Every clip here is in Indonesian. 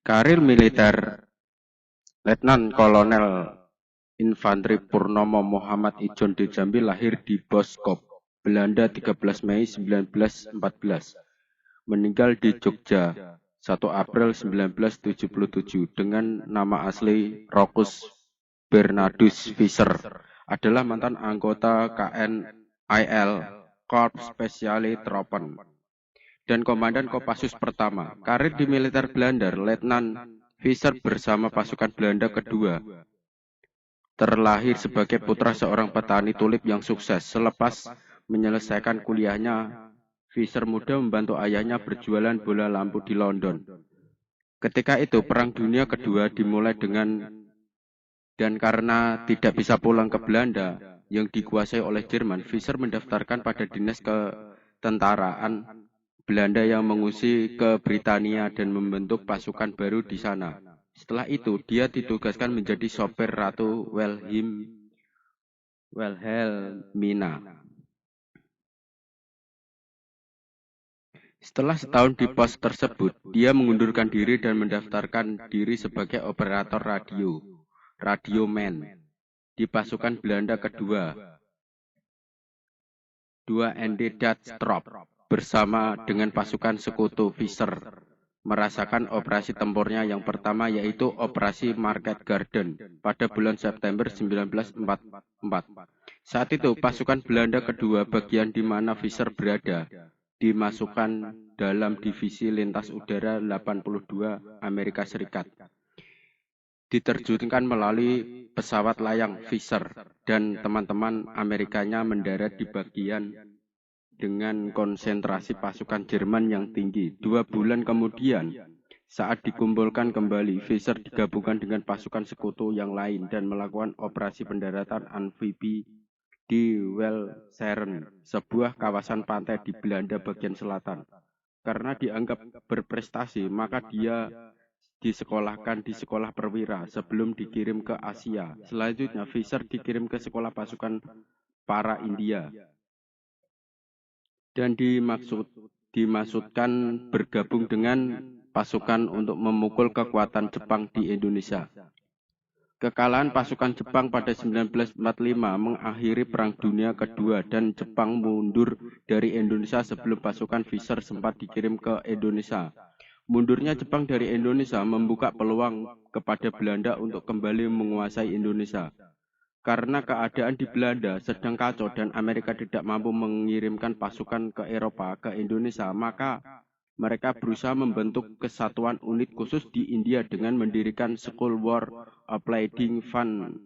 Karir militer Letnan Kolonel Infanteri Purnomo Muhammad Ijon de Jambi lahir di Boskop, Belanda 13 Mei 1914. Meninggal di Jogja 1 April 1977 dengan nama asli Rokus Bernardus Visser. Adalah mantan anggota KNIL Korps Speciale Tropen dan Komandan Kopassus pertama. Karir di militer Belanda, Letnan Visser bersama pasukan Belanda kedua terlahir sebagai putra seorang petani tulip yang sukses. Selepas menyelesaikan kuliahnya, Visser muda membantu ayahnya berjualan bola lampu di London. Ketika itu, Perang Dunia Kedua dimulai dan karena tidak bisa pulang ke Belanda yang dikuasai oleh Jerman, Visser mendaftarkan pada dinas ketentaraan Belanda yang mengungsi ke Britania dan membentuk pasukan baru di sana. Setelah itu, dia ditugaskan menjadi sopir Ratu Wilhelmina. Setelah setahun di pos tersebut, dia mengundurkan diri dan mendaftarkan diri sebagai operator radioman, di pasukan Belanda kedua, 2ND Datstrop, bersama dengan pasukan sekutu Visser, merasakan operasi tempurnya yang pertama yaitu Operasi Market Garden pada bulan September 1944. Saat itu, pasukan Belanda kedua, bagian di mana Visser berada, dimasukkan dalam divisi lintas udara 82 Amerika Serikat. Diterjunkan melalui pesawat layang Visser dan teman-teman Amerikanya mendarat di bagian dengan konsentrasi pasukan Jerman yang tinggi. 2 bulan kemudian, saat dikumpulkan kembali, Visser digabungkan dengan pasukan sekutu yang lain dan melakukan operasi pendaratan amfibi di Walcheren, sebuah kawasan pantai di Belanda bagian selatan. Karena dianggap berprestasi, maka dia disekolahkan di sekolah perwira sebelum dikirim ke Asia. Selanjutnya, Visser dikirim ke sekolah pasukan para India dan dimaksudkan bergabung dengan pasukan untuk memukul kekuatan Jepang di Indonesia. Kekalahan pasukan Jepang pada 1945 mengakhiri Perang Dunia Kedua dan Jepang mundur dari Indonesia sebelum pasukan Visser sempat dikirim ke Indonesia. Mundurnya Jepang dari Indonesia membuka peluang kepada Belanda untuk kembali menguasai Indonesia. Karena keadaan di Belanda sedang kacau dan Amerika tidak mampu mengirimkan pasukan ke Eropa, ke Indonesia, maka mereka berusaha membentuk kesatuan unit khusus di India dengan mendirikan School War Opleiding van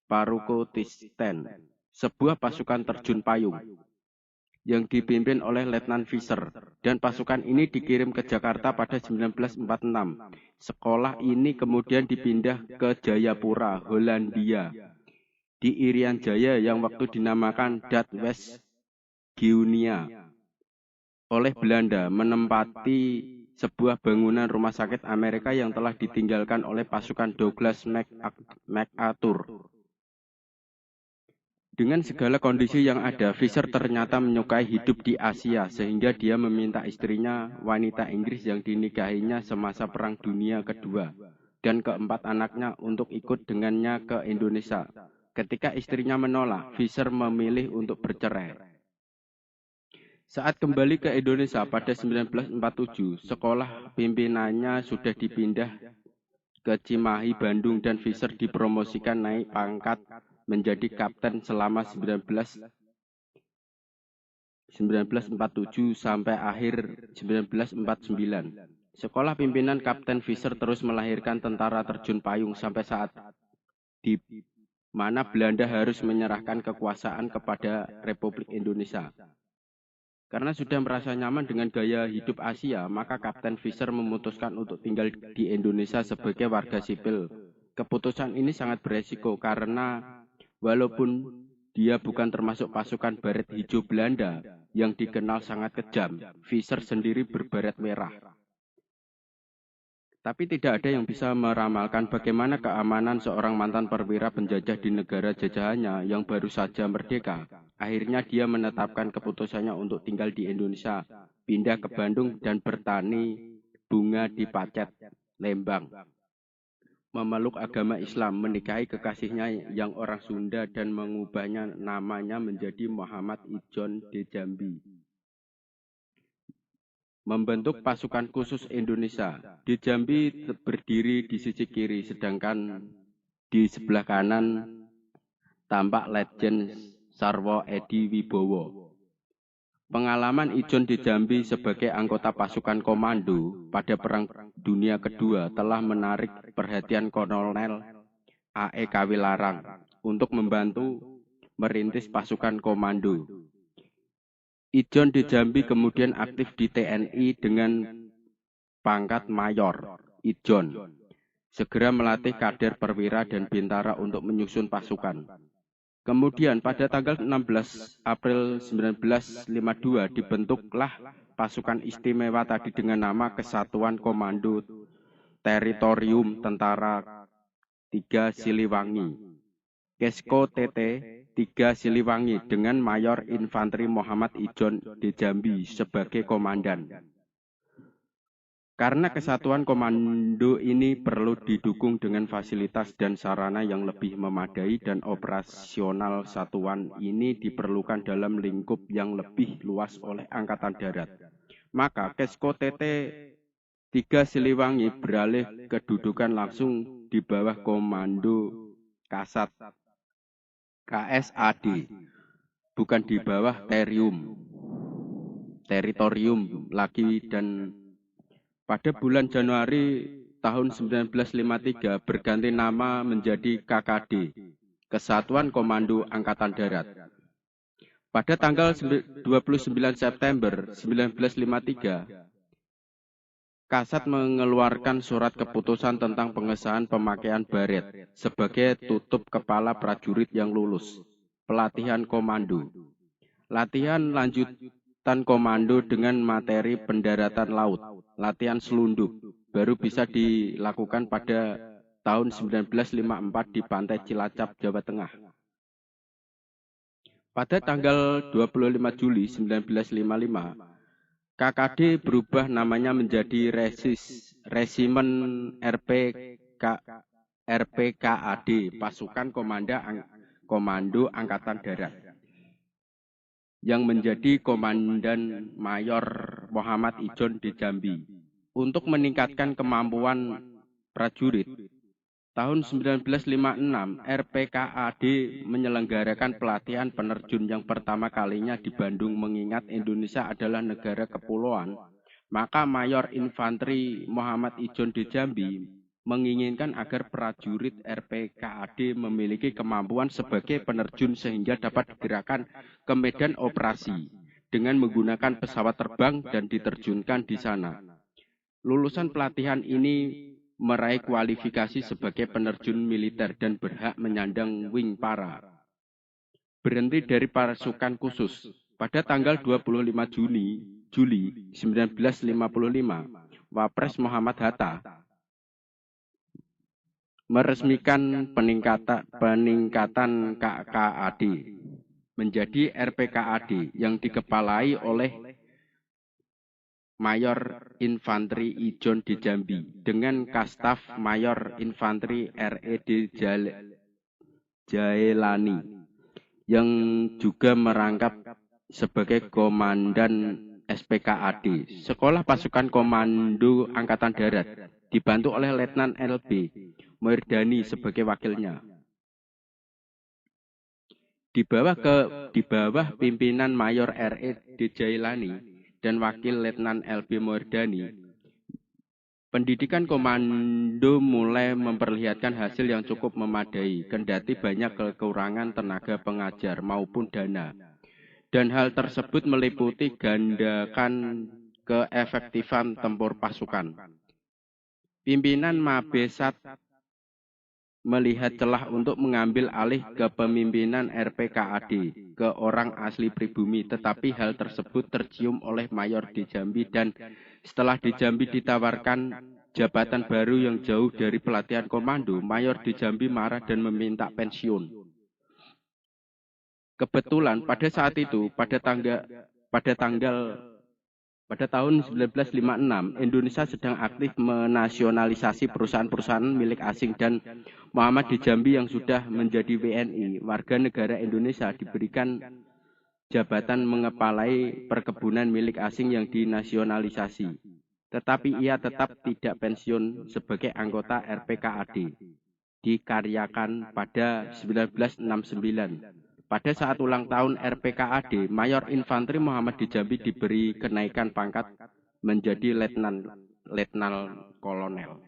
Parukotisten, sebuah pasukan terjun payung yang dipimpin oleh Letnan Visser, dan pasukan ini dikirim ke Jakarta pada 1946. Sekolah ini kemudian dipindah ke Jayapura, Hollandia, di Irian Jaya yang waktu dinamakan Dat West Guinea oleh Belanda, menempati sebuah bangunan rumah sakit Amerika yang telah ditinggalkan oleh pasukan Douglas MacArthur. Dengan segala kondisi yang ada, Visser ternyata menyukai hidup di Asia sehingga dia meminta istrinya, wanita Inggris yang dinikahinya semasa Perang Dunia Kedua, dan keempat anaknya untuk ikut dengannya ke Indonesia. Ketika istrinya menolak, Visser memilih untuk bercerai. Saat kembali ke Indonesia pada 1947, sekolah pimpinannya sudah dipindah ke Cimahi, Bandung, dan Visser dipromosikan naik pangkat menjadi kapten selama 1947 sampai akhir 1949. Sekolah pimpinan Kapten Visser terus melahirkan tentara terjun payung sampai saat di mana Belanda harus menyerahkan kekuasaan kepada Republik Indonesia. Karena sudah merasa nyaman dengan gaya hidup Asia, maka Kapten Visser memutuskan untuk tinggal di Indonesia sebagai warga sipil. Keputusan ini sangat beresiko karena walaupun dia bukan termasuk pasukan baret hijau Belanda yang dikenal sangat kejam, Visser sendiri berbaret merah. Tapi tidak ada yang bisa meramalkan bagaimana keamanan seorang mantan perwira penjajah di negara jajahannya yang baru saja merdeka. Akhirnya dia menetapkan keputusannya untuk tinggal di Indonesia, pindah ke Bandung dan bertani bunga di Pacet. Lembang. Memeluk agama Islam, menikahi kekasihnya yang orang Sunda dan mengubahnya namanya menjadi Muhammad Ijon de Jambi. Membentuk pasukan khusus Indonesia. Di Jambi berdiri di sisi kiri, sedangkan di sebelah kanan tampak Letjen Sarwo Edi Wibowo. Pengalaman Ijon de Jambi sebagai anggota pasukan komando pada Perang Dunia Kedua telah menarik perhatian Kolonel A.E. Kawilarang untuk membantu merintis pasukan komando. Ijon de Jambi kemudian aktif di TNI dengan pangkat mayor. Ijon segera melatih kader perwira dan bintara untuk menyusun pasukan. Kemudian pada tanggal 16 April 1952 dibentuklah pasukan istimewa tadi dengan nama Kesatuan Komando Teritorium Tentara 3 Siliwangi. Kesko TT 3 Siliwangi dengan Mayor Infanteri Muhammad Ijon de Jambi sebagai komandan. Karena kesatuan komando ini perlu didukung dengan fasilitas dan sarana yang lebih memadai dan operasional satuan ini diperlukan dalam lingkup yang lebih luas oleh Angkatan Darat. Maka Kesko TT 3 Siliwangi beralih kedudukan langsung di bawah Komando Kasat KSAD, bukan di bawah teritorium lagi, dan pada bulan Januari tahun 1953 berganti nama menjadi KKD, Kesatuan Komando Angkatan Darat. Pada tanggal 29 September 1953, Kasat mengeluarkan surat keputusan tentang pengesahan pemakaian baret sebagai tutup kepala prajurit yang lulus pelatihan komando. Latihan lanjutan komando dengan materi pendaratan laut, latihan selundup, baru bisa dilakukan pada tahun 1954 di Pantai Cilacap, Jawa Tengah. Pada tanggal 25 Juli 1955, KKD berubah namanya menjadi Resimen RPKAD, Pasukan Komando Angkatan Darat, yang menjadi Komandan Mayor Muhammad Ijon de Jambi. Untuk meningkatkan kemampuan prajurit, tahun 1956 RPKAD menyelenggarakan pelatihan penerjun yang pertama kalinya di Bandung. Mengingat Indonesia adalah negara kepulauan, maka Mayor Infanteri Muhammad Ijon de Jambi menginginkan agar prajurit RPKAD memiliki kemampuan sebagai penerjun sehingga dapat digerakkan ke medan operasi dengan menggunakan pesawat terbang dan diterjunkan di sana. Lulusan pelatihan ini meraih kualifikasi sebagai penerjun militer dan berhak menyandang wing para. Berhenti dari pasukan khusus pada tanggal 25 Juli 1955, Wapres Muhammad Hatta meresmikan peningkatan KKAD menjadi RPKAD yang dikepalai oleh Mayor Infanteri Ijon de Jambi dengan Kastaf Mayor Infanteri R.E.D. Jaelani yang juga merangkap sebagai Komandan SPKAD. Sekolah Pasukan Komando Angkatan Darat dibantu oleh Letnan L.B. Moerdani sebagai wakilnya. Di bawah pimpinan Mayor R.E.D. Jaelani dan Wakil Letnan L.B. Moerdani, pendidikan komando mulai memperlihatkan hasil yang cukup memadai, kendati banyak kekurangan tenaga pengajar maupun dana. Dan hal tersebut meliputi gandakan keefektifan tempur pasukan. Pimpinan Mabesat melihat celah untuk mengambil alih kepemimpinan RPKAD ke orang asli pribumi, tetapi hal tersebut tercium oleh Mayor de Jambi dan setelah de Jambi ditawarkan jabatan baru yang jauh dari pelatihan komando, Mayor de Jambi marah dan meminta pensiun. Kebetulan pada saat itu pada tanggal Pada tahun 1956, Indonesia sedang aktif menasionalisasi perusahaan-perusahaan milik asing dan Muhammad di Jambi yang sudah menjadi WNI, warga negara Indonesia, diberikan jabatan mengepalai perkebunan milik asing yang dinasionalisasi. Tetapi ia tetap tidak pensiun sebagai anggota RPKAD. Dikaryakan pada 1969. Pada saat ulang tahun RPKAD, Mayor Infanteri Muhammad di Jambi diberi kenaikan pangkat menjadi letnan kolonel.